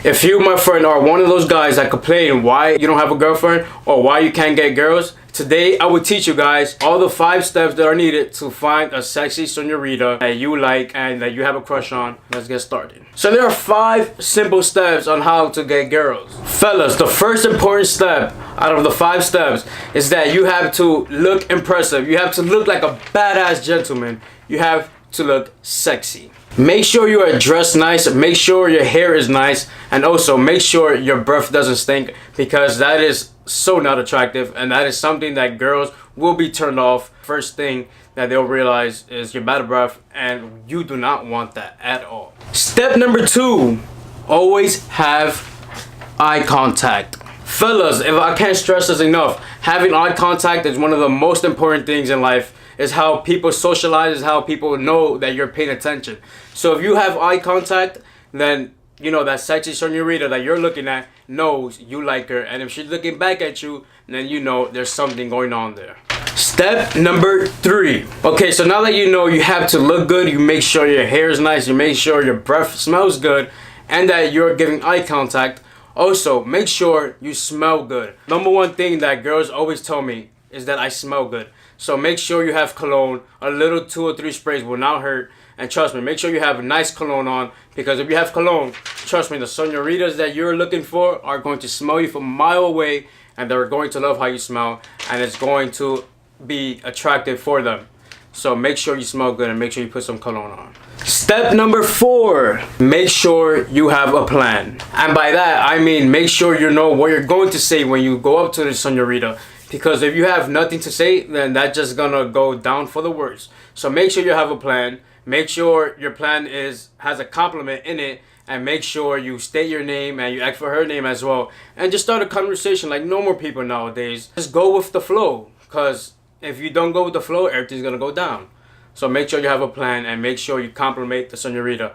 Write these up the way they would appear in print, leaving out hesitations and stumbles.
If you, my friend, are one of those guys that complain why you don't have a girlfriend or why you can't get girls, today I will teach you guys all the 5 steps that are needed to find a sexy señorita that you like and that you have a crush on. Let's get started. So there are 5 simple steps on how to get girls. Fellas, the first important step out of the 5 steps is that you have to look impressive. You have to look like a badass gentleman. You have to look sexy. Make sure you are dressed nice, make sure your hair is nice, and also make sure your breath doesn't stink, because that is so not attractive and that is something that girls will be turned off. First thing that they'll realize is your bad breath, and you do not want that at all. Step number 2, always have eye contact. Fellas, if I can't stress this enough, having eye contact is one of the most important things in life. Is how people socialize, is how people know that you're paying attention. So if you have eye contact, then you know that sexy señorita that you're looking at knows you like her, and if she's looking back at you, then you know there's something going on there. Step number 3. Okay, so now that you know you have to look good, you make sure your hair is nice, you make sure your breath smells good, and that you're giving eye contact. Also, make sure you smell good. Number 1 thing that girls always tell me is that I smell good. So make sure you have cologne. A little 2 or 3 sprays will not hurt. And trust me, make sure you have a nice cologne on, because if you have cologne, trust me, the señoritas that you're looking for are going to smell you from a mile away, and they're going to love how you smell, and it's going to be attractive for them. So make sure you smell good and make sure you put some cologne on. Step number 4, make sure you have a plan. And by that, I mean make sure you know what you're going to say when you go up to the señorita. Because if you have nothing to say, then that's just gonna go down for the worst. So make sure you have a plan. Make sure your plan has a compliment in it, and make sure you state your name and you ask for her name as well. And just start a conversation like normal people nowadays. Just go with the flow, because if you don't go with the flow, everything's gonna go down. So make sure you have a plan, and make sure you compliment the señorita.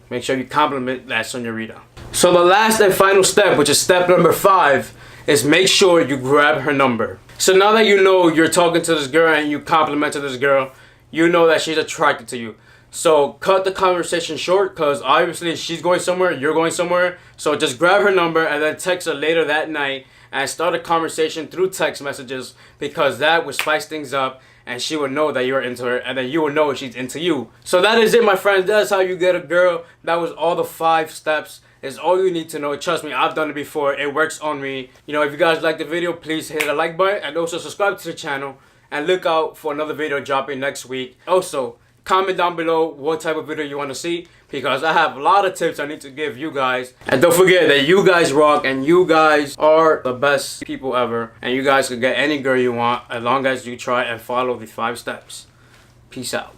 Make sure you compliment that señorita. So the last and final step, which is step number 5, is make sure you grab her number. So now that you know you're talking to this girl and you compliment to this girl, you know that she's attracted to you. So cut the conversation short, because obviously she's going somewhere, you're going somewhere. So just grab her number and then text her later that night and start a conversation through text messages, because that will spice things up and she will know that you're into her, and then you will know she's into you. So that is it, my friends. That's how you get a girl. That was all the 5 steps. Is all you need to know. Trust me, I've done it before. It works on me. You know, if you guys like the video, please hit the like button and also subscribe to the channel, and look out for another video dropping next week. Also, comment down below what type of video you want to see, because I have a lot of tips I need to give you guys. And don't forget that you guys rock, and you guys are the best people ever, and you guys can get any girl you want as long as you try and follow the 5 steps. Peace out.